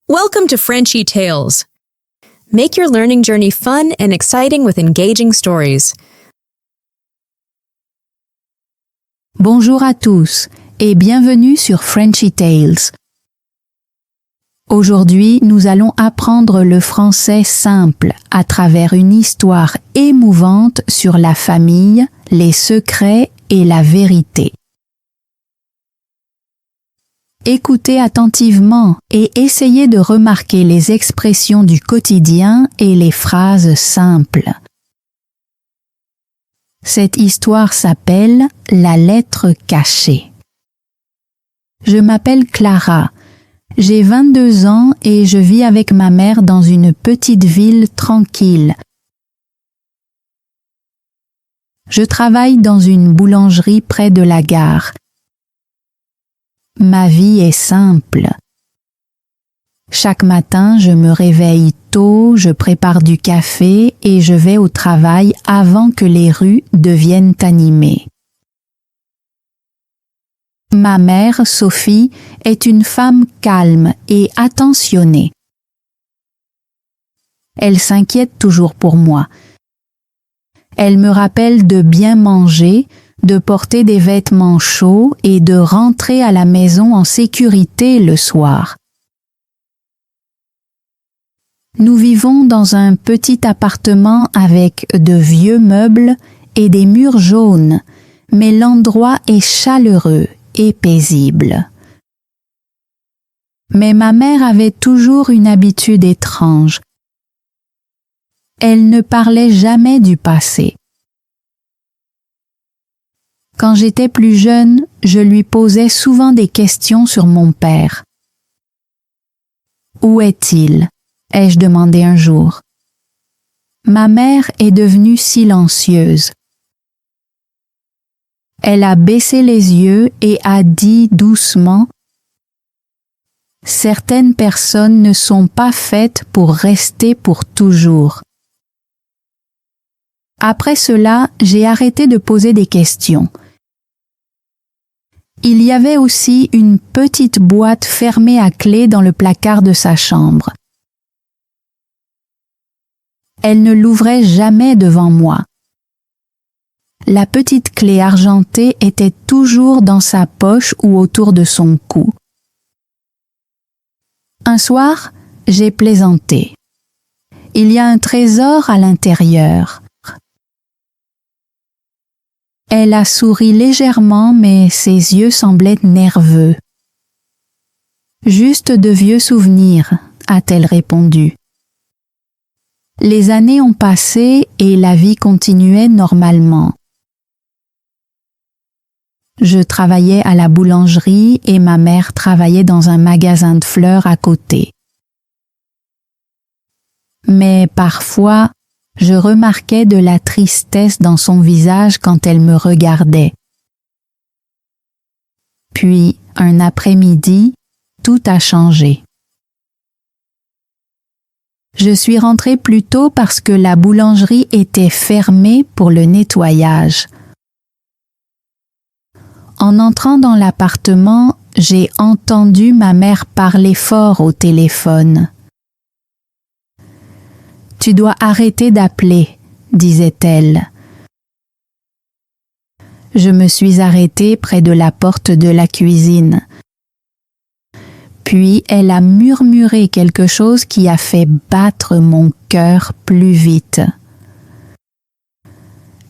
Welcome to Frenchy Tales. Make your learning journey fun and exciting with engaging stories. Bonjour à tous et bienvenue sur Frenchy Tales. Aujourd'hui, nous allons apprendre le français simple à travers une histoire émouvante sur la famille, les secrets et la vérité. Écoutez attentivement et essayez de remarquer les expressions du quotidien et les phrases simples. Cette histoire s'appelle « La lettre cachée ». Je m'appelle Clara, j'ai 22 ans et je vis avec ma mère dans une petite ville tranquille. Je travaille dans une boulangerie près de la gare. Ma vie est simple. Chaque matin, je me réveille tôt, je prépare du café et je vais au travail avant que les rues deviennent animées. Ma mère, Sophie, est une femme calme et attentionnée. Elle s'inquiète toujours pour moi. Elle me rappelle de bien manger, de porter des vêtements chauds et de rentrer à la maison en sécurité le soir. Nous vivons dans un petit appartement avec de vieux meubles et des murs jaunes, mais l'endroit est chaleureux et paisible. Mais ma mère avait toujours une habitude étrange. Elle ne parlait jamais du passé. Quand j'étais plus jeune, je lui posais souvent des questions sur mon père. « Où est-il » ai-je demandé un jour. Ma mère est devenue silencieuse. Elle a baissé les yeux et a dit doucement « Certaines personnes ne sont pas faites pour rester pour toujours. » Après cela, j'ai arrêté de poser des questions. Il y avait aussi une petite boîte fermée à clé dans le placard de sa chambre. Elle ne l'ouvrait jamais devant moi. La petite clé argentée était toujours dans sa poche ou autour de son cou. Un soir, j'ai plaisanté. Il y a un trésor à l'intérieur. Elle a souri légèrement, mais ses yeux semblaient nerveux. « Juste de vieux souvenirs », a-t-elle répondu. Les années ont passé et la vie continuait normalement. Je travaillais à la boulangerie et ma mère travaillait dans un magasin de fleurs à côté. Mais parfois, je remarquais de la tristesse dans son visage quand elle me regardait. Puis, un après-midi, tout a changé. Je suis rentrée plus tôt parce que la boulangerie était fermée pour le nettoyage. En entrant dans l'appartement, j'ai entendu ma mère parler fort au téléphone. « Tu dois arrêter d'appeler », disait-elle. Je me suis arrêtée près de la porte de la cuisine. Puis elle a murmuré quelque chose qui a fait battre mon cœur plus vite.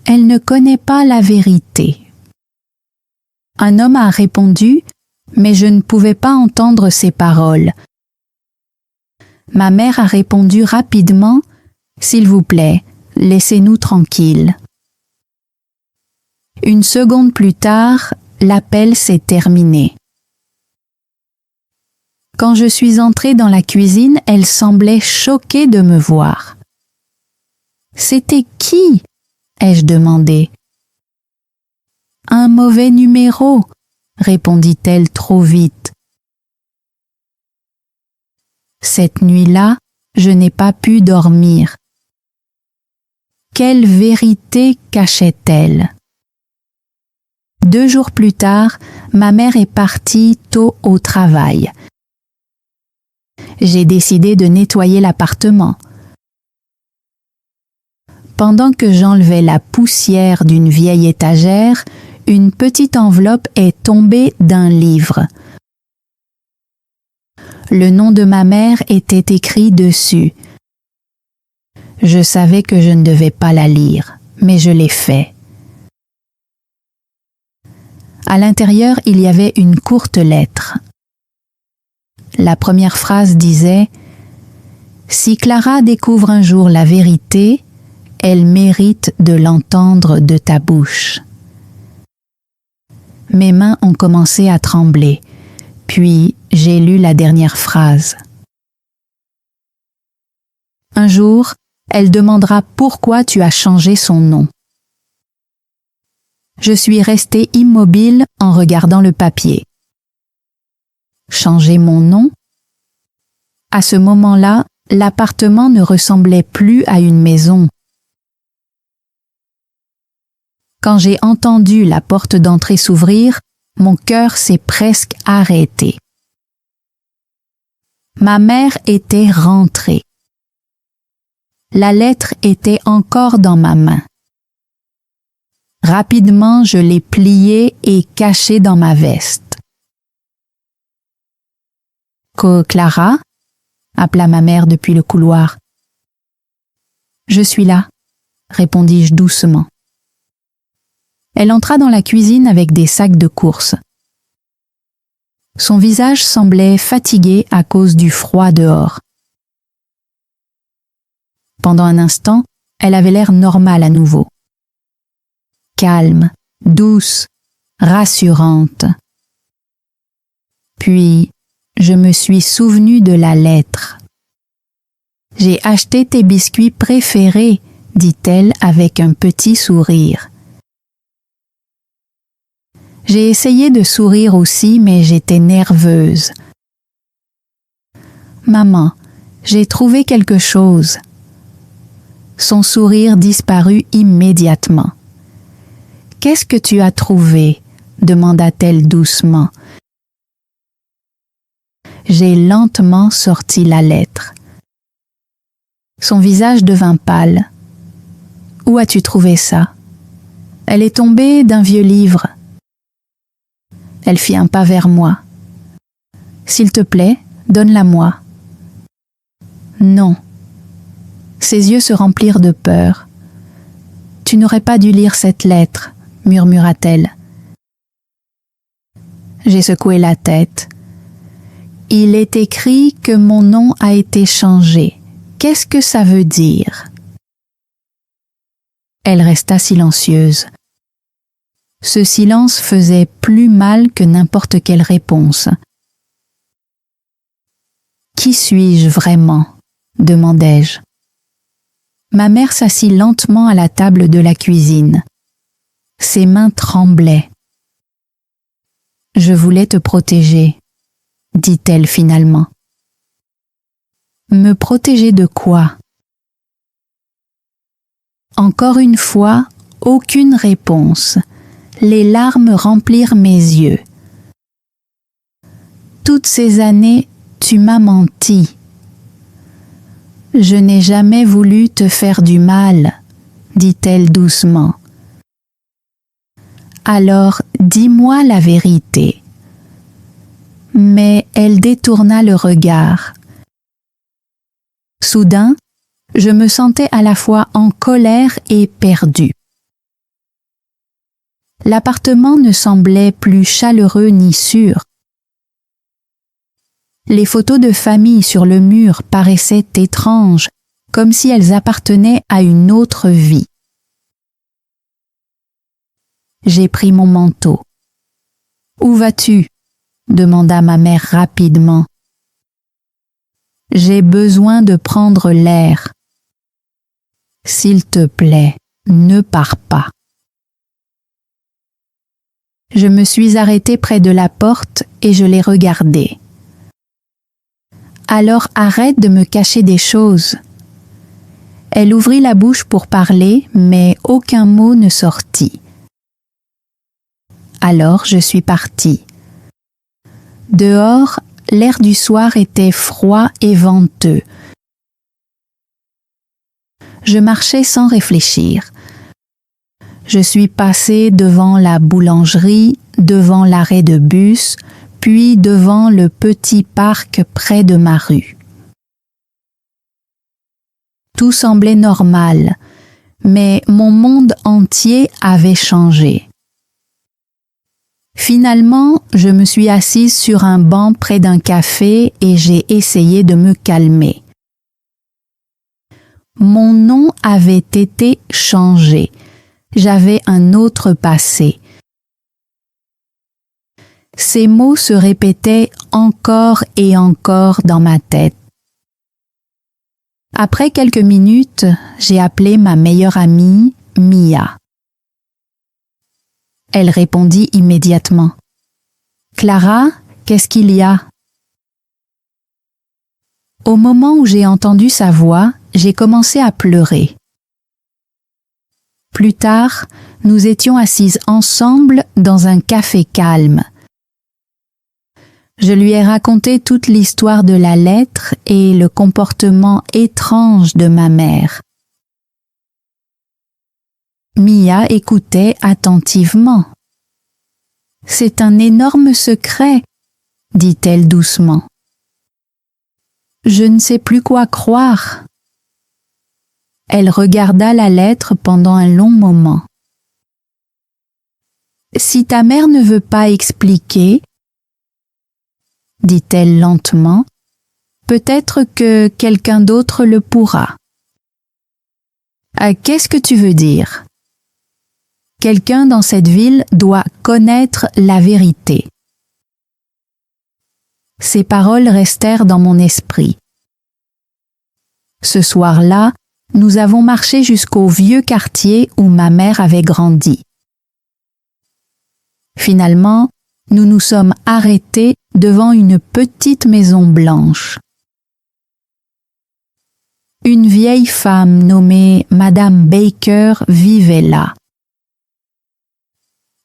Elle ne connaît pas la vérité. Un homme a répondu, mais je ne pouvais pas entendre ses paroles. Ma mère a répondu rapidement, « S'il vous plaît, laissez-nous tranquilles. » Une seconde plus tard, l'appel s'est terminé. Quand je suis entrée dans la cuisine, elle semblait choquée de me voir. « C'était qui ?» ai-je demandé. « Un mauvais numéro », répondit-elle trop vite. Cette nuit-là, je n'ai pas pu dormir. Quelle vérité cachait-elle? 2 jours plus tard, ma mère est partie tôt au travail. j'ai décidé de nettoyer l'appartement. Pendant que j'enlevais la poussière d'une vieille étagère, une petite enveloppe est tombée d'un livre. Le nom de ma mère était écrit dessus. Je savais que je ne devais pas la lire, mais je l'ai fait. À l'intérieur, il y avait une courte lettre. La première phrase disait « Si Clara découvre un jour la vérité, elle mérite de l'entendre de ta bouche. » Mes mains ont commencé à trembler, puis j'ai lu la dernière phrase. Un jour, elle demandera pourquoi tu as changé son nom. Je suis restée immobile en regardant le papier. Changer mon nom? À ce moment-là, l'appartement ne ressemblait plus à une maison. Quand j'ai entendu la porte d'entrée s'ouvrir, mon cœur s'est presque arrêté. Ma mère était rentrée. La lettre était encore dans ma main. Rapidement, je l'ai pliée et cachée dans ma veste. « Clara ?» appela ma mère depuis le couloir. « Je suis là », répondis-je doucement. Elle entra dans la cuisine avec des sacs de courses. Son visage semblait fatigué à cause du froid dehors. Pendant un instant, elle avait l'air normale à nouveau. Calme, douce, rassurante. Puis, je me suis souvenu de la lettre. « J'ai acheté tes biscuits préférés, » dit-elle avec un petit sourire. J'ai essayé de sourire aussi, mais j'étais nerveuse. « Maman, j'ai trouvé quelque chose. » Son sourire disparut immédiatement. « Qu'est-ce que tu as trouvé ?» demanda-t-elle doucement. J'ai lentement sorti la lettre. Son visage devint pâle. « Où as-tu trouvé ça ?»« Elle est tombée d'un vieux livre. » Elle fit un pas vers moi. « S'il te plaît, donne-la-moi. »« Non. » Ses yeux se remplirent de peur. « Tu n'aurais pas dû lire cette lettre, » murmura-t-elle. J'ai secoué la tête. « Il est écrit que mon nom a été changé. Qu'est-ce que ça veut dire ?» Elle resta silencieuse. Ce silence faisait plus mal que n'importe quelle réponse. « Qui suis-je vraiment ?» demandai-je. Ma mère s'assit lentement à la table de la cuisine. Ses mains tremblaient. « Je voulais te protéger, » dit-elle finalement. « Me protéger de quoi ?» Encore une fois, aucune réponse. Les larmes remplirent mes yeux. « Toutes ces années, tu m'as menti. » « Je n'ai jamais voulu te faire du mal, » dit-elle doucement. « Alors, dis-moi la vérité. » Mais elle détourna le regard. Soudain, je me sentais à la fois en colère et perdue. L'appartement ne semblait plus chaleureux ni sûr. Les photos de famille sur le mur paraissaient étranges, comme si elles appartenaient à une autre vie. J'ai pris mon manteau. « Où vas-tu ?» demanda ma mère rapidement. « J'ai besoin de prendre l'air. »« S'il te plaît, ne pars pas. » Je me suis arrêtée près de la porte et je l'ai regardée. « Alors arrête de me cacher des choses. » Elle ouvrit la bouche pour parler, mais aucun mot ne sortit. Alors je suis partie. Dehors, l'air du soir était froid et venteux. Je marchais sans réfléchir. Je suis passé devant la boulangerie, devant l'arrêt de bus, puis devant le petit parc près de ma rue. Tout semblait normal, mais mon monde entier avait changé. Finalement, je me suis assise sur un banc près d'un café et j'ai essayé de me calmer. Mon nom avait été changé. J'avais un autre passé. Ces mots se répétaient encore et encore dans ma tête. Après quelques minutes, j'ai appelé ma meilleure amie, Mia. Elle répondit immédiatement. « Clara, qu'est-ce qu'il y a ?» Au moment où j'ai entendu sa voix, j'ai commencé à pleurer. Plus tard, nous étions assises ensemble dans un café calme. Je lui ai raconté toute l'histoire de la lettre et le comportement étrange de ma mère. Mia écoutait attentivement. « C'est un énorme secret, » dit-elle doucement. Je ne sais plus quoi croire. Elle regarda la lettre pendant un long moment. « Si ta mère ne veut pas expliquer, » dit-elle lentement, « peut-être que quelqu'un d'autre le pourra. » « Qu'est-ce que tu veux dire ? Quelqu'un dans cette ville doit connaître la vérité. » Ces paroles restèrent dans mon esprit. Ce soir-là, nous avons marché jusqu'au vieux quartier où ma mère avait grandi. Finalement, nous nous sommes arrêtés devant une petite maison blanche. Une vieille femme nommée Madame Baker vivait là.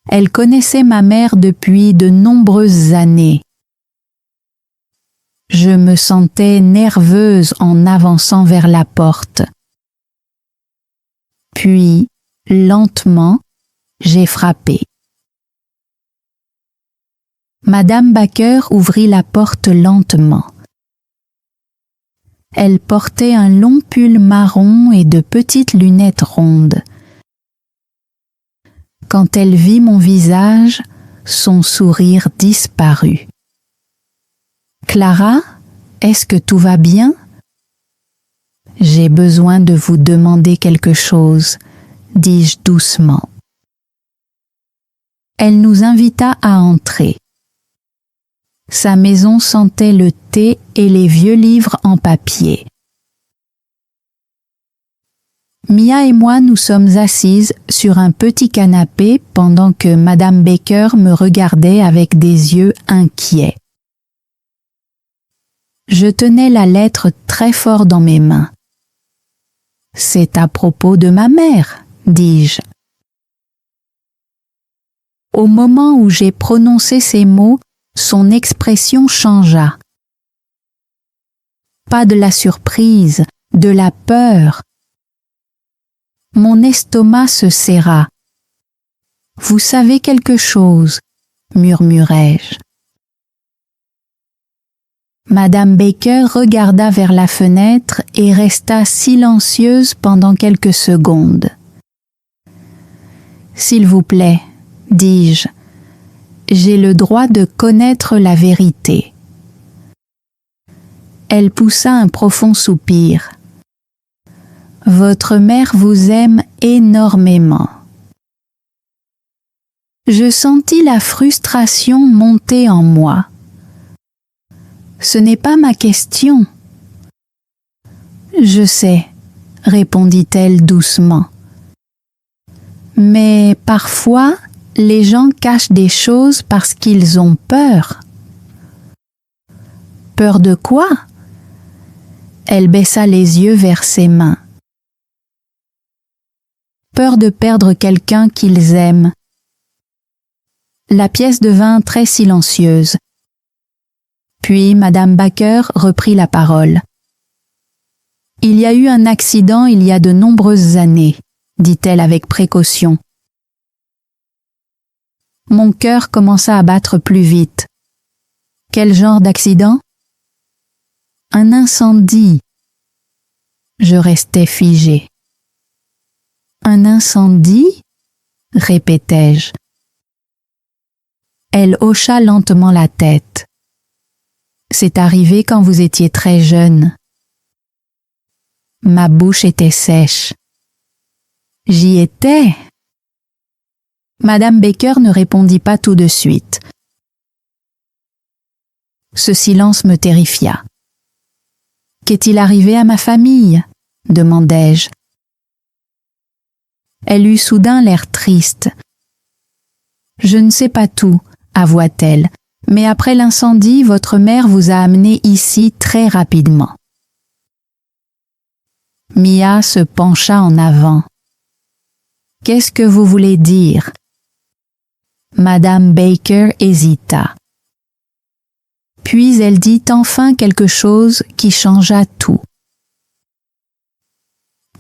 Elle connaissait ma mère depuis de nombreuses années. Je me sentais nerveuse en avançant vers la porte. Puis, lentement, j'ai frappé. Madame Baker ouvrit la porte lentement. Elle portait un long pull marron et de petites lunettes rondes. Quand elle vit mon visage, son sourire disparut. « Clara, est-ce que tout va bien ? J'ai besoin de vous demander quelque chose, » dis-je doucement. Elle nous invita à entrer. Sa maison sentait le thé et les vieux livres en papier. Mia et moi nous sommes assises sur un petit canapé pendant que Madame Baker me regardait avec des yeux inquiets. Je tenais la lettre très fort dans mes mains. « C'est à propos de ma mère, » dis-je. Au moment où j'ai prononcé ces mots, son expression changea. Pas de la surprise, de la peur. Mon estomac se serra. « Vous savez quelque chose ?» murmurai-je. Madame Baker regarda vers la fenêtre et resta silencieuse pendant quelques secondes. « S'il vous plaît, » dis-je, « j'ai le droit de connaître la vérité. » Elle poussa un profond soupir. « Votre mère vous aime énormément. » Je sentis la frustration monter en moi. « Ce n'est pas ma question. »« Je sais, » répondit-elle doucement. « Mais parfois, les gens cachent des choses parce qu'ils ont peur. » « Peur de quoi ? » Elle baissa les yeux vers ses mains. « Peur de perdre quelqu'un qu'ils aiment. » La pièce devint très silencieuse. Puis Madame Baker reprit la parole. « Il y a eu un accident il y a de nombreuses années, dit-elle avec précaution. Mon cœur commença à battre plus vite. Quel genre d'accident? Un incendie. Je restais figée. Un incendie? Répétai-je. Elle hocha lentement la tête. C'est arrivé quand vous étiez très jeune. Ma bouche était sèche. J'y étais. Madame Baker ne répondit pas tout de suite. Ce silence me terrifia. Qu'est-il arrivé à ma famille? Demandai-je. Elle eut soudain l'air triste. Je ne sais pas tout, avoua-t-elle, mais après l'incendie, votre mère vous a amené ici très rapidement. Mia se pencha en avant. Qu'est-ce que vous voulez dire? Madame Baker hésita. Puis elle dit enfin quelque chose qui changea tout.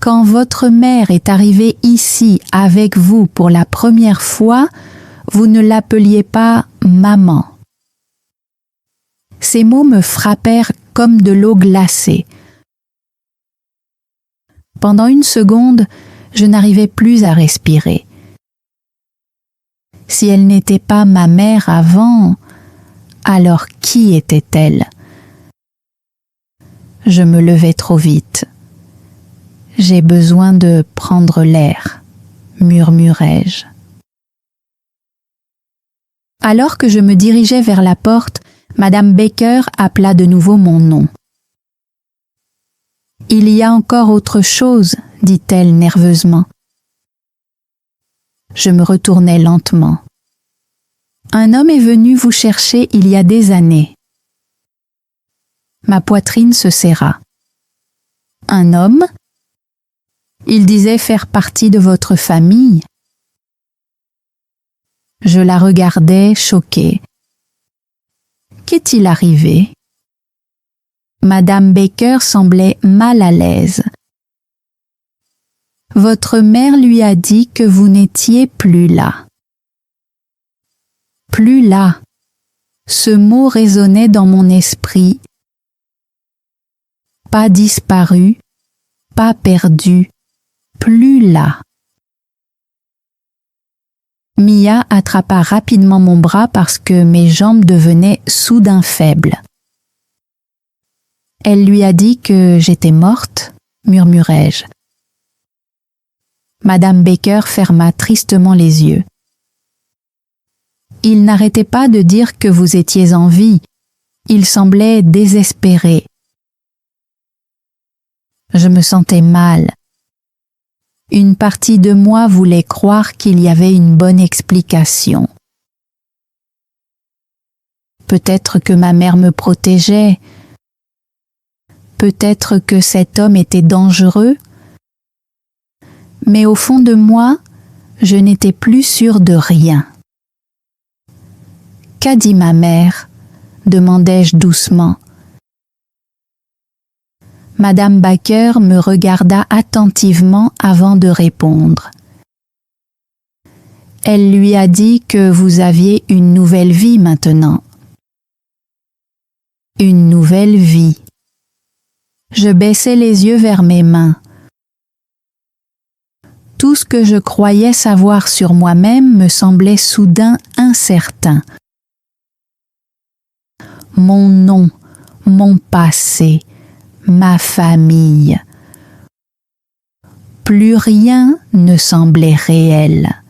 Quand votre mère est arrivée ici avec vous pour la première fois, vous ne l'appeliez pas maman. Ces mots me frappèrent comme de l'eau glacée. Pendant une seconde, je n'arrivais plus à respirer. Si elle n'était pas ma mère avant, alors qui était-elle? Je me levai trop vite. J'ai besoin de prendre l'air, murmurai-je. Alors que je me dirigeais vers la porte, Madame Baker appela de nouveau mon nom. « Il y a encore autre chose, dit-elle nerveusement. Je me retournai lentement. Un homme est venu vous chercher il y a des années. Ma poitrine se serra. Un homme? Il disait faire partie de votre famille. Je la regardais choquée. Qu'est-il arrivé? Madame Baker semblait mal à l'aise. Votre mère lui a dit que vous n'étiez plus là. Plus là. Ce mot résonnait dans mon esprit. Pas disparu, pas perdu, plus là. Mia attrapa rapidement mon bras parce que mes jambes devenaient soudain faibles. Elle lui a dit que j'étais morte, murmurai-je. Madame Baker ferma tristement les yeux. Il n'arrêtait pas de dire que vous étiez en vie. Il semblait désespéré. Je me sentais mal. Une partie de moi voulait croire qu'il y avait une bonne explication. Peut-être que ma mère me protégeait. Peut-être que cet homme était dangereux. Mais au fond de moi, je n'étais plus sûre de rien. Qu'a dit ma mère? Demandai-je doucement. Madame Baker me regarda attentivement avant de répondre. Elle lui a dit que vous aviez une nouvelle vie maintenant. Une nouvelle vie. Je baissai les yeux vers mes mains. Tout ce que je croyais savoir sur moi-même me semblait soudain incertain. Mon nom, mon passé, ma famille. Plus rien ne semblait réel.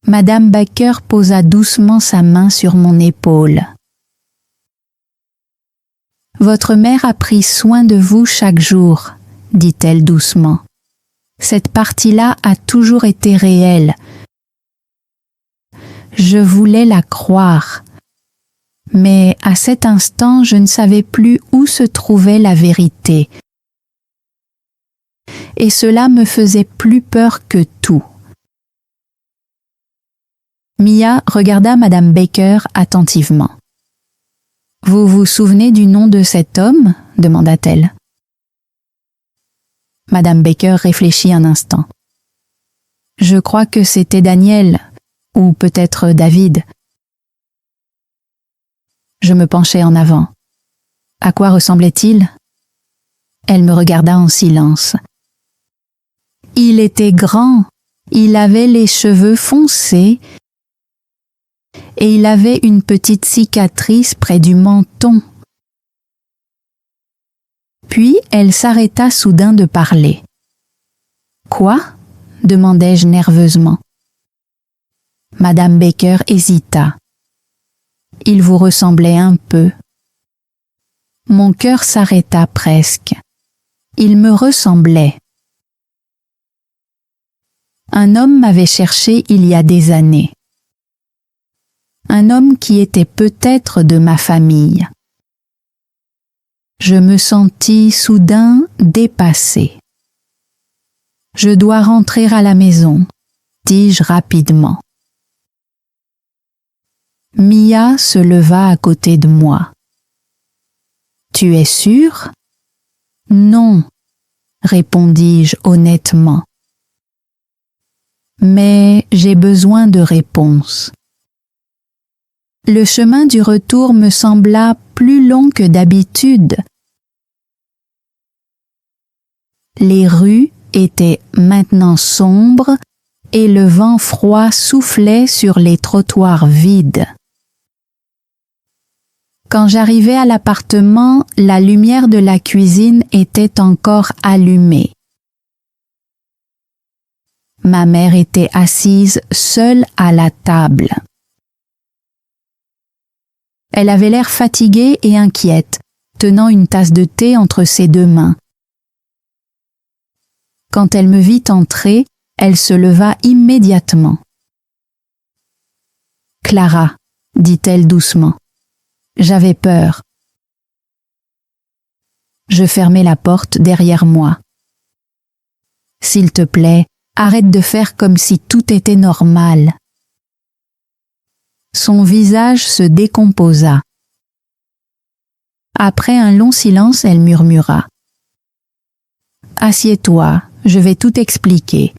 Madame Baker posa doucement sa main sur mon épaule. « Votre mère a pris soin de vous chaque jour, dit-elle doucement. Cette partie-là a toujours été réelle. Je voulais la croire. Mais à cet instant, je ne savais plus où se trouvait la vérité. Et cela me faisait plus peur que tout. Mia regarda Madame Baker attentivement. « Vous vous souvenez du nom de cet homme ? Demanda-t-elle. Madame Baker réfléchit un instant. Je crois que c'était Daniel, ou peut-être David. Je me penchai en avant. À quoi ressemblait-il ? Elle me regarda en silence. Il était grand, il avait les cheveux foncés et il avait une petite cicatrice près du menton. Puis elle s'arrêta soudain de parler. « Quoi ? » demandai-je nerveusement. Madame Baker hésita. Il vous ressemblait un peu. Mon cœur s'arrêta presque. Il me ressemblait. Un homme m'avait cherché il y a des années. Un homme qui était peut-être de ma famille. Je me sentis soudain dépassée. Je dois rentrer à la maison, dis-je rapidement. Mia se leva à côté de moi. Tu es sûre ? Non, répondis-je honnêtement. Mais j'ai besoin de réponses. Le chemin du retour me sembla plus long que d'habitude. Les rues étaient maintenant sombres et le vent froid soufflait sur les trottoirs vides. Quand j'arrivai à l'appartement, la lumière de la cuisine était encore allumée. Ma mère était assise seule à la table. Elle avait l'air fatiguée et inquiète, tenant une tasse de thé entre ses deux mains. Quand elle me vit entrer, elle se leva immédiatement. « Clara, » dit-elle doucement, « j'avais peur. » Je fermai la porte derrière moi. « S'il te plaît, arrête de faire comme si tout était normal. » Son visage se décomposa. Après un long silence, elle murmura. « Assieds-toi, je vais tout expliquer. »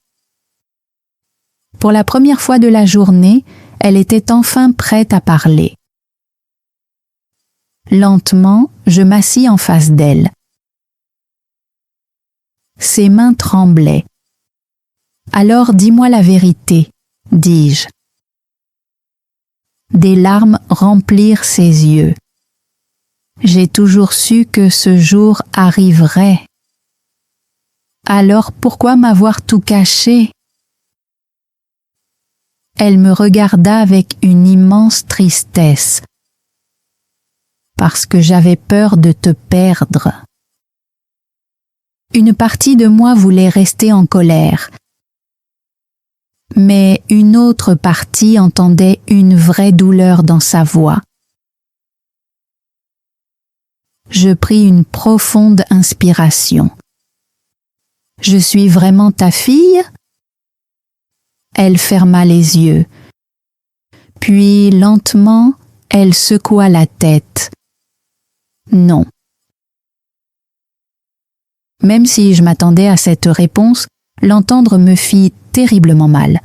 Pour la première fois de la journée, elle était enfin prête à parler. Lentement, je m'assis en face d'elle. Ses mains tremblaient. « Alors dis-moi la vérité, » dis-je. Des larmes remplirent ses yeux. J'ai toujours su que ce jour arriverait. Alors pourquoi m'avoir tout caché ? Elle me regarda avec une immense tristesse. Parce que j'avais peur de te perdre. Une partie de moi voulait rester en colère. Mais une autre partie entendait une vraie douleur dans sa voix. Je pris une profonde inspiration. « Je suis vraiment ta fille ?» Elle ferma les yeux. Puis, lentement, elle secoua la tête. « Non. » Même si je m'attendais à cette réponse, l'entendre me fit terriblement mal.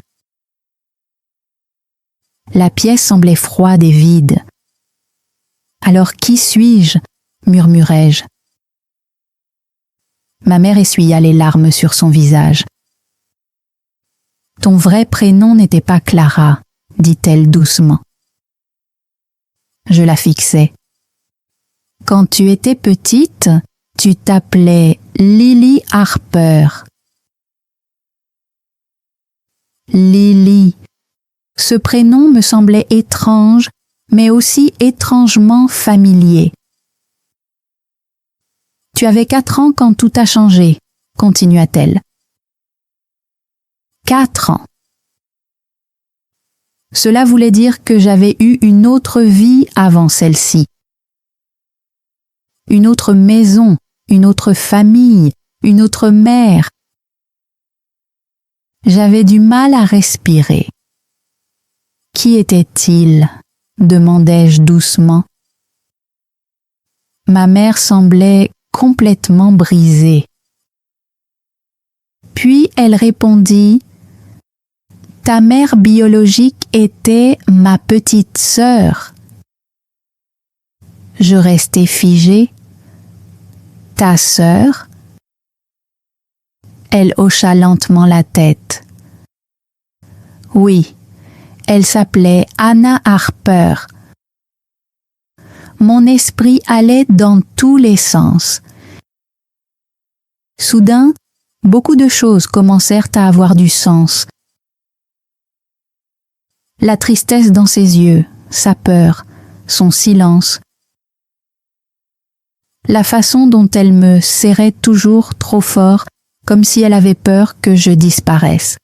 La pièce semblait froide et vide. « Alors qui suis-je » murmurai-je. Ma mère essuya les larmes sur son visage. « Ton vrai prénom n'était pas Clara, » dit-elle doucement. Je la fixai. « Quand tu étais petite, tu t'appelais Lily Harper. » Lily. Ce prénom me semblait étrange, mais aussi étrangement familier. « Tu avais 4 ans quand tout a changé, » continua-t-elle. 4 ans. Cela voulait dire que j'avais eu une autre vie avant celle-ci. Une autre maison, une autre famille, une autre mère. J'avais du mal à respirer. Qui était-il ? demandai-je doucement. Ma mère semblait complètement brisée. Puis elle répondit « Ta mère biologique était ma petite sœur. » Je restai figée. « Ta sœur ?» Elle hocha lentement la tête. « Oui, elle s'appelait Anna Harper. » Mon esprit allait dans tous les sens. Soudain, beaucoup de choses commencèrent à avoir du sens. La tristesse dans ses yeux, sa peur, son silence, la façon dont elle me serrait toujours trop fort, comme si elle avait peur que je disparaisse.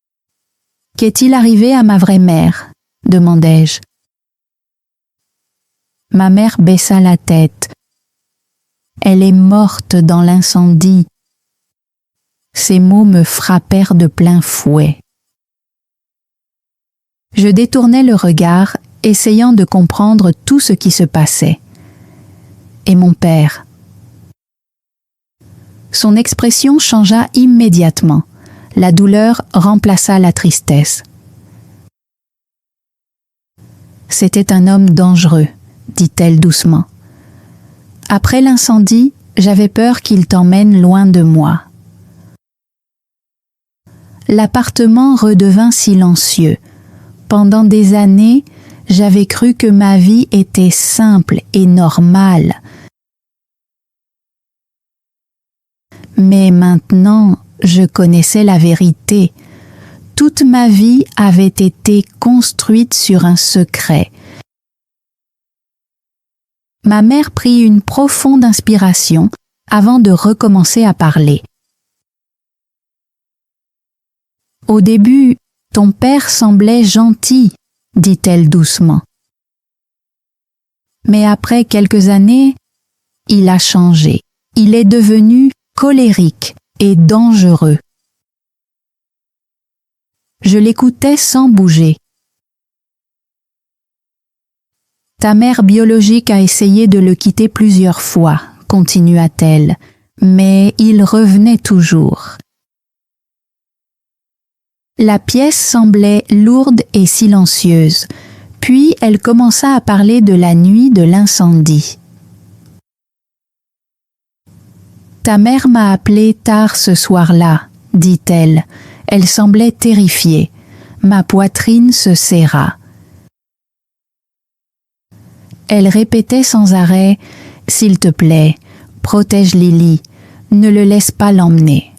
« Qu'est-il arrivé à ma vraie mère ?» demandai-je. Ma mère baissa la tête. « Elle est morte dans l'incendie. » Ces mots me frappèrent de plein fouet. Je détournai le regard, essayant de comprendre tout ce qui se passait. Et mon père. Son expression changea immédiatement. La douleur remplaça la tristesse. « C'était un homme dangereux, » dit-elle doucement. « Après l'incendie, j'avais peur qu'il t'emmène loin de moi. » L'appartement redevint silencieux. Pendant des années, j'avais cru que ma vie était simple et normale. Mais maintenant, je connaissais la vérité. Toute ma vie avait été construite sur un secret. Ma mère prit une profonde inspiration avant de recommencer à parler. Au début, ton père semblait gentil, dit-elle doucement. Mais après quelques années, il a changé. Il est devenu colérique et dangereux. Je l'écoutais sans bouger. Ta mère biologique a essayé de le quitter plusieurs fois, continua-t-elle, mais il revenait toujours. La pièce semblait lourde et silencieuse, puis elle commença à parler de la nuit de l'incendie. « Ta mère m'a appelée tard ce soir-là, » dit-elle. Elle semblait terrifiée. Ma poitrine se serra. Elle répétait sans arrêt « S'il te plaît, protège Lily, ne le laisse pas l'emmener. »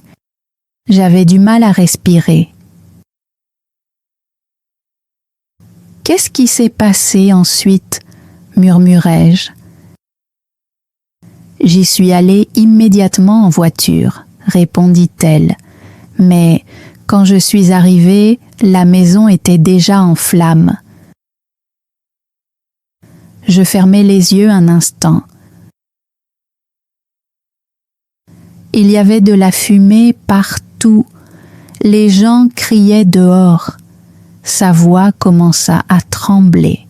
J'avais du mal à respirer. « Qu'est-ce qui s'est passé ensuite ?» murmurai-je. « J'y suis allée immédiatement en voiture, » répondit-elle. « Mais quand je suis arrivée, la maison était déjà en flammes. » Je fermai les yeux un instant. Il y avait de la fumée partout. Les gens criaient dehors. Sa voix commença à trembler.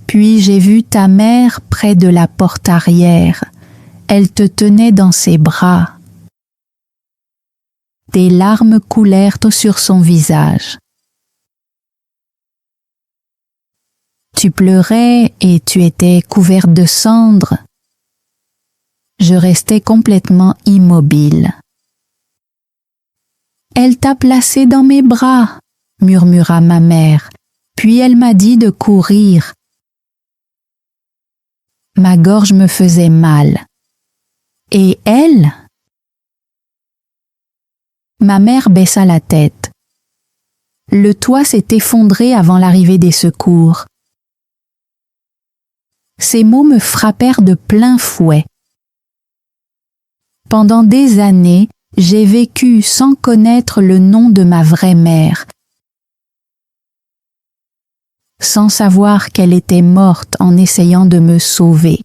Puis j'ai vu ta mère près de la porte arrière. Elle te tenait dans ses bras. Des larmes coulèrent sur son visage. Tu pleurais et tu étais couverte de cendres. Je restais complètement immobile. « Elle t'a placée dans mes bras, » murmura ma mère, puis elle m'a dit de courir. Ma gorge me faisait mal. « Et elle ?» Ma mère baissa la tête. Le toit s'est effondré avant l'arrivée des secours. Ces mots me frappèrent de plein fouet. Pendant des années, j'ai vécu sans connaître le nom de ma vraie mère, sans savoir qu'elle était morte en essayant de me sauver.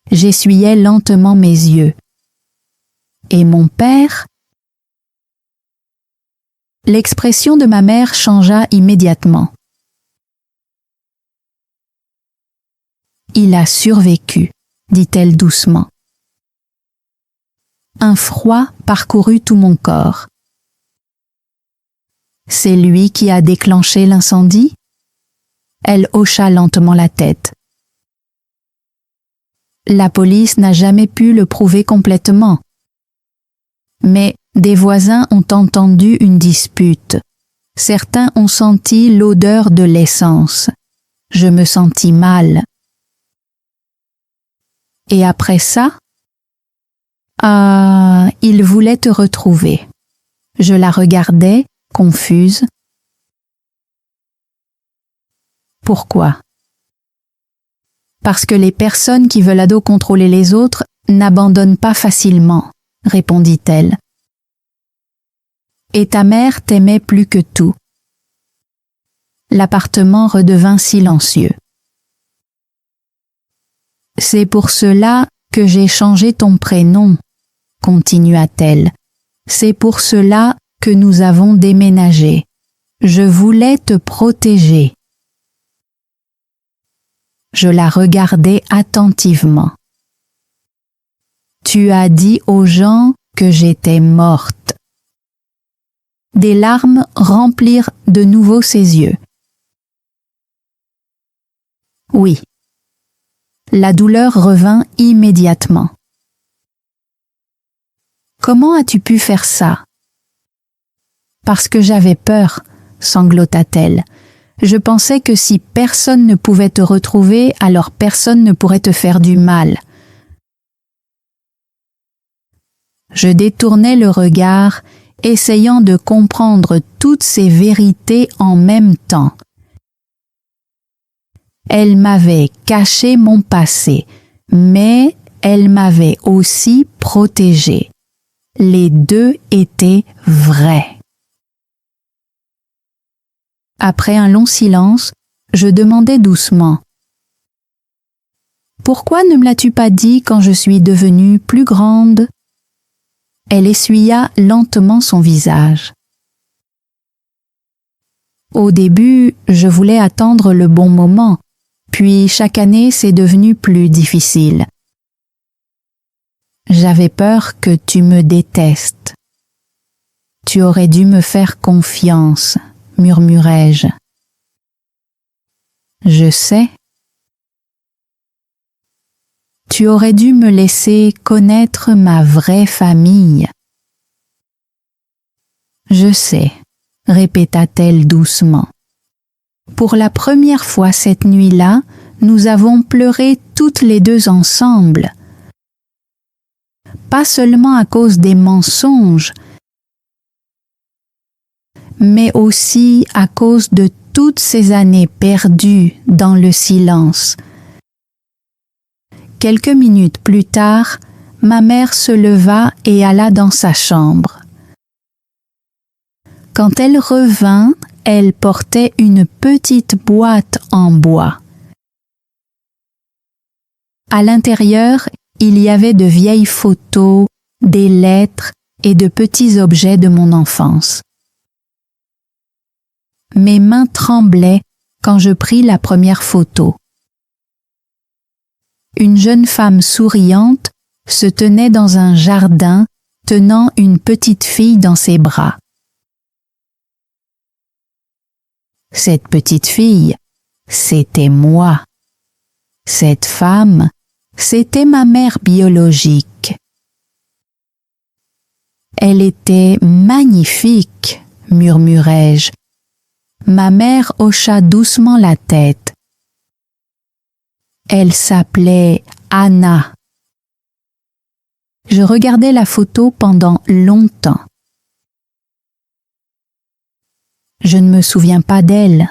J'essuyais lentement mes yeux. Et mon père? L'expression de ma mère changea immédiatement. il a survécu, dit-elle doucement. Un froid parcourut tout mon corps. C'est lui qui a déclenché l'incendie? Elle hocha lentement la tête. La police n'a jamais pu le prouver complètement. Mais des voisins ont entendu une dispute. Certains ont senti l'odeur de l'essence. Je me sentis mal. Et après ça? Ah, il voulait te retrouver. Je la regardais, confuse. Pourquoi? Parce que les personnes qui veulent à dos contrôler les autres n'abandonnent pas facilement, répondit-elle. Et ta mère t'aimait plus que tout. L'appartement redevint silencieux. C'est pour cela que j'ai changé ton prénom, continua-t-elle. C'est pour cela que nous avons déménagé. Je voulais te protéger. Je la regardais attentivement. Tu as dit aux gens que j'étais morte. Des larmes remplirent de nouveau ses yeux. Oui. La douleur revint immédiatement. Comment as-tu pu faire ça? Parce que j'avais peur, sanglota-t-elle. Je pensais que si personne ne pouvait te retrouver, alors personne ne pourrait te faire du mal. Je détournai le regard, essayant de comprendre toutes ces vérités en même temps. Elle m'avait caché mon passé, mais elle m'avait aussi protégée. Les deux étaient vrais. Après un long silence, je demandai doucement « Pourquoi ne me l'as-tu pas dit quand je suis devenue plus grande ?» Elle essuya lentement son visage. Au début, je voulais attendre le bon moment, puis chaque année c'est devenu plus difficile. J'avais peur que tu me détestes. Tu aurais dû me faire confiance, murmurai-je. Je sais. Tu aurais dû me laisser connaître ma vraie famille. Je sais, répéta-t-elle doucement. Pour la première fois cette nuit-là, nous avons pleuré toutes les deux ensemble. Pas seulement à cause des mensonges, mais aussi à cause de toutes ces années perdues dans le silence. Quelques minutes plus tard, ma mère se leva et alla dans sa chambre. Quand elle revint, elle portait une petite boîte en bois. À l'intérieur, il y avait de vieilles photos, des lettres et de petits objets de mon enfance. Mes mains tremblaient quand je pris la première photo. Une jeune femme souriante se tenait dans un jardin, tenant une petite fille dans ses bras. Cette petite fille, c'était moi. Cette femme, c'était ma mère biologique. Elle était magnifique, murmurai-je. Ma mère hocha doucement la tête. Elle s'appelait Anna. Je regardais la photo pendant longtemps. Je ne me souviens pas d'elle.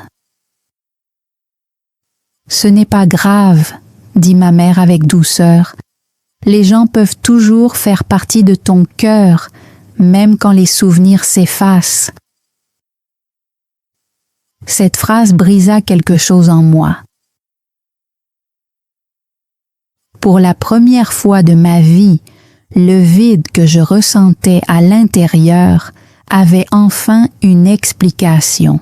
Ce n'est pas grave, dit ma mère avec douceur. Les gens peuvent toujours faire partie de ton cœur, même quand les souvenirs s'effacent. Cette phrase brisa quelque chose en moi. Pour la première fois de ma vie, le vide que je ressentais à l'intérieur avait enfin une explication.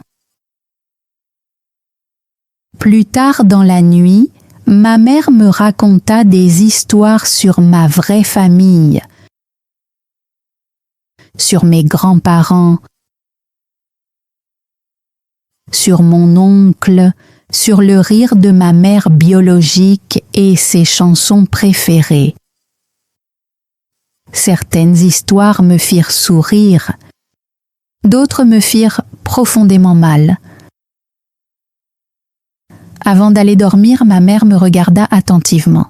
Plus tard dans la nuit, Ma mère me raconta des histoires sur ma vraie famille, sur mes grands-parents, sur mon oncle, sur le rire de ma mère biologique et ses chansons préférées. Certaines histoires me firent sourire, d'autres me firent profondément mal. Avant d'aller dormir, ma mère me regarda attentivement.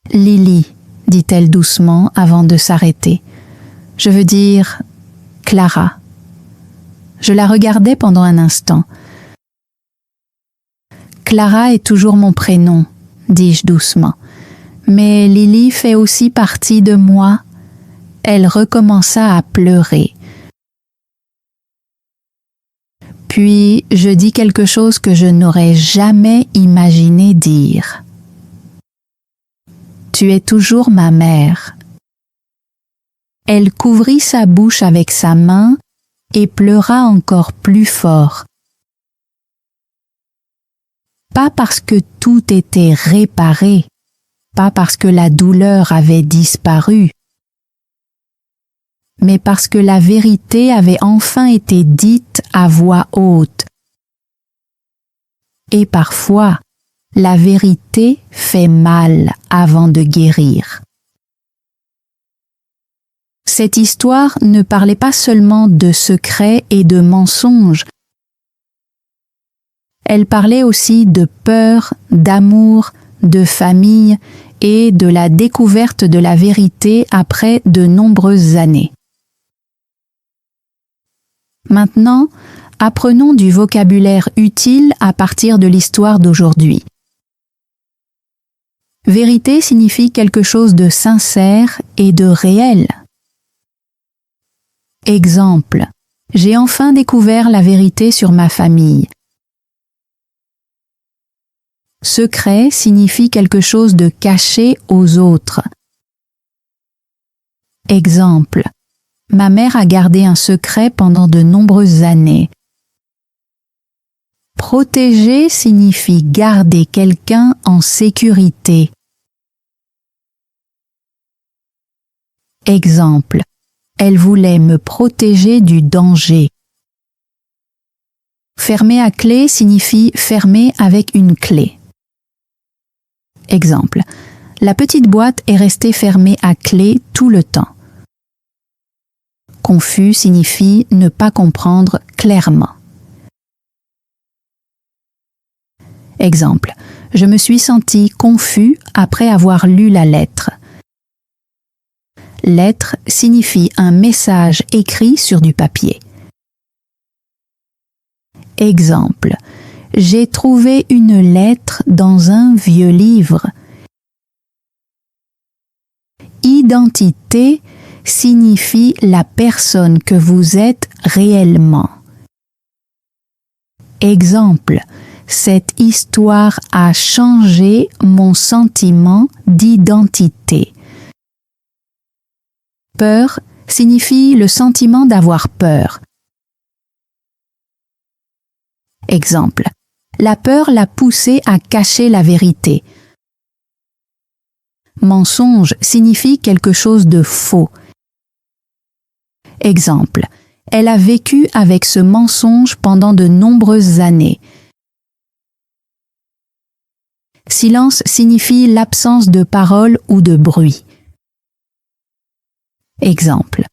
« Lily », dit-elle doucement avant de s'arrêter. « Je veux dire Clara. » Je la regardai pendant un instant. « Clara est toujours mon prénom, » dis-je doucement. « Mais Lily fait aussi partie de moi. » Elle recommença à pleurer. Puis je dis quelque chose que je n'aurais jamais imaginé dire. « Tu es toujours ma mère. » Elle couvrit sa bouche avec sa main et pleura encore plus fort. Pas parce que tout était réparé, pas parce que la douleur avait disparu, mais parce que la vérité avait enfin été dite à voix haute. Et parfois, la vérité fait mal avant de guérir. Cette histoire ne parlait pas seulement de secrets et de mensonges. Elle parlait aussi de peur, d'amour, de famille et de la découverte de la vérité après de nombreuses années. Maintenant, apprenons du vocabulaire utile à partir de l'histoire d'aujourd'hui. Vérité signifie quelque chose de sincère et de réel. Exemple, j'ai enfin découvert la vérité sur ma famille. Secret signifie quelque chose de caché aux autres. Exemple, ma mère a gardé un secret pendant de nombreuses années. Protéger signifie garder quelqu'un en sécurité. Exemple, elle voulait me protéger du danger. Fermer à clé signifie fermer avec une clé. Exemple, la petite boîte est restée fermée à clé tout le temps. Confus signifie ne pas comprendre clairement. Exemple, je me suis senti confus après avoir lu la lettre. Lettre signifie un message écrit sur du papier. Exemple, j'ai trouvé une lettre dans un vieux livre. Identité signifie la personne que vous êtes réellement. Exemple, cette histoire a changé mon sentiment d'identité. Peur signifie le sentiment d'avoir peur. Exemple, la peur l'a poussé à cacher la vérité. Mensonge signifie quelque chose de faux. Exemple, elle a vécu avec ce mensonge pendant de nombreuses années. Silence signifie l'absence de parole ou de bruit. Exemple,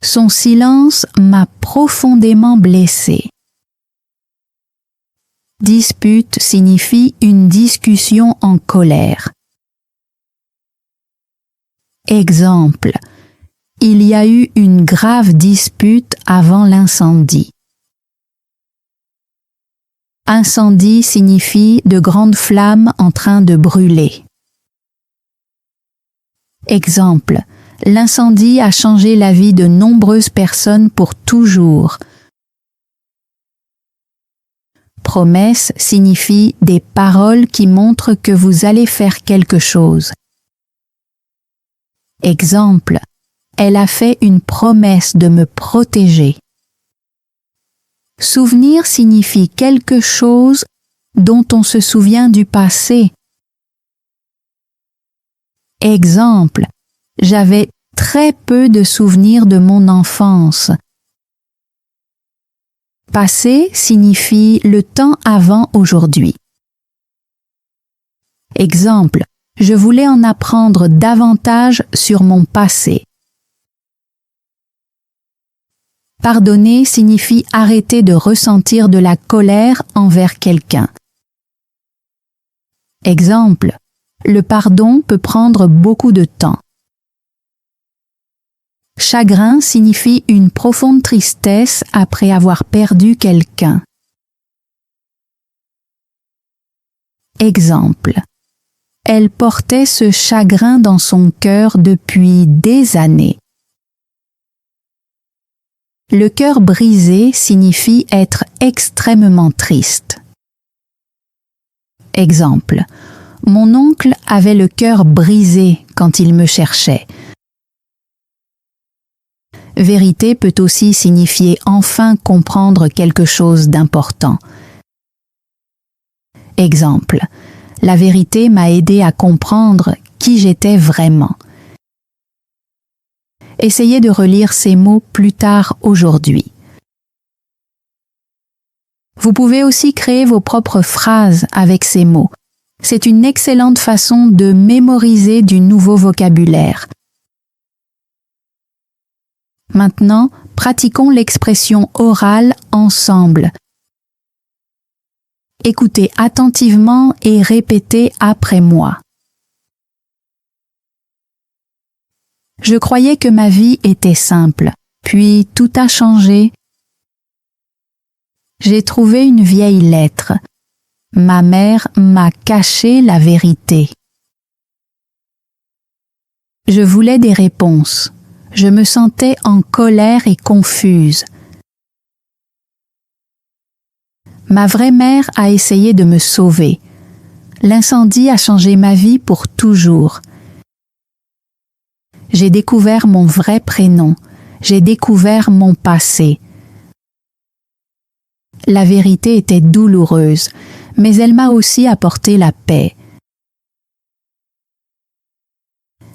son silence m'a profondément blessé. Dispute signifie une discussion en colère. Exemple, il y a eu une grave dispute avant l'incendie. Incendie signifie de grandes flammes en train de brûler. Exemple, l'incendie a changé la vie de nombreuses personnes pour toujours. Promesse signifie des paroles qui montrent que vous allez faire quelque chose. Exemple, elle a fait une promesse de me protéger. Souvenir signifie quelque chose dont on se souvient du passé. Exemple, j'avais très peu de souvenirs de mon enfance. Passé signifie le temps avant aujourd'hui. Exemple, je voulais en apprendre davantage sur mon passé. Pardonner signifie arrêter de ressentir de la colère envers quelqu'un. Exemple, le pardon peut prendre beaucoup de temps. Chagrin signifie une profonde tristesse après avoir perdu quelqu'un. Exemple, elle portait ce chagrin dans son cœur depuis des années. Le cœur brisé signifie être extrêmement triste. Exemple, mon oncle avait le cœur brisé quand il me cherchait. Vérité peut aussi signifier enfin comprendre quelque chose d'important. Exemple, la vérité m'a aidé à comprendre qui j'étais vraiment. Essayez de relire ces mots plus tard aujourd'hui. Vous pouvez aussi créer vos propres phrases avec ces mots. C'est une excellente façon de mémoriser du nouveau vocabulaire. Maintenant, pratiquons l'expression orale ensemble. Écoutez attentivement et répétez après moi. Je croyais que ma vie était simple, puis tout a changé. J'ai trouvé une vieille lettre. Ma mère m'a caché la vérité. Je voulais des réponses. Je me sentais en colère et confuse. Ma vraie mère a essayé de me sauver. L'incendie a changé ma vie pour toujours. J'ai découvert mon vrai prénom. J'ai découvert mon passé. La vérité était douloureuse, mais elle m'a aussi apporté la paix.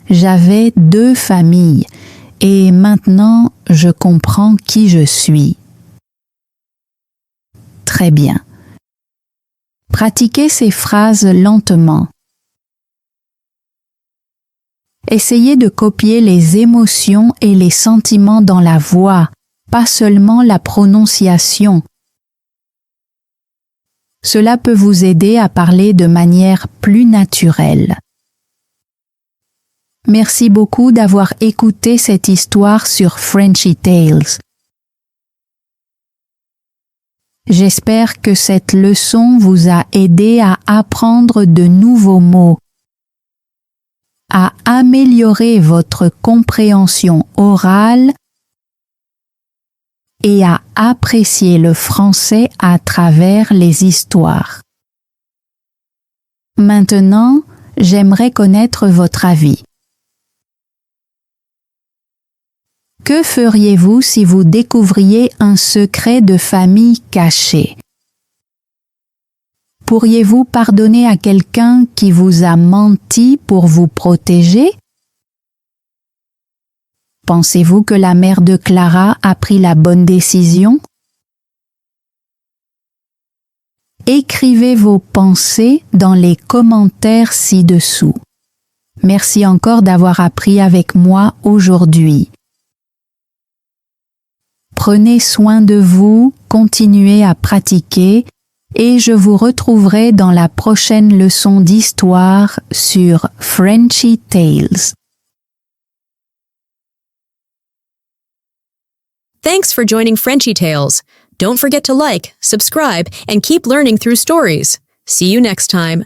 J'avais 2 familles et maintenant je comprends qui je suis. Très bien. Pratiquez ces phrases lentement. Essayez de copier les émotions et les sentiments dans la voix, pas seulement la prononciation. Cela peut vous aider à parler de manière plus naturelle. Merci beaucoup d'avoir écouté cette histoire sur Frenchy Tales. J'espère que cette leçon vous a aidé à apprendre de nouveaux mots, à améliorer votre compréhension orale et à apprécier le français à travers les histoires. Maintenant, j'aimerais connaître votre avis. Que feriez-vous si vous découvriez un secret de famille caché? Pourriez-vous pardonner à quelqu'un qui vous a menti pour vous protéger? Pensez-vous que la mère de Clara a pris la bonne décision? Écrivez vos pensées dans les commentaires ci-dessous. Merci encore d'avoir appris avec moi aujourd'hui. Prenez soin de vous, continuez à pratiquer et je vous retrouverai dans la prochaine leçon d'histoire sur Frenchy Tales. Thanks for joining Frenchy Tales. Don't forget to like, subscribe, and keep learning through stories. See you next time.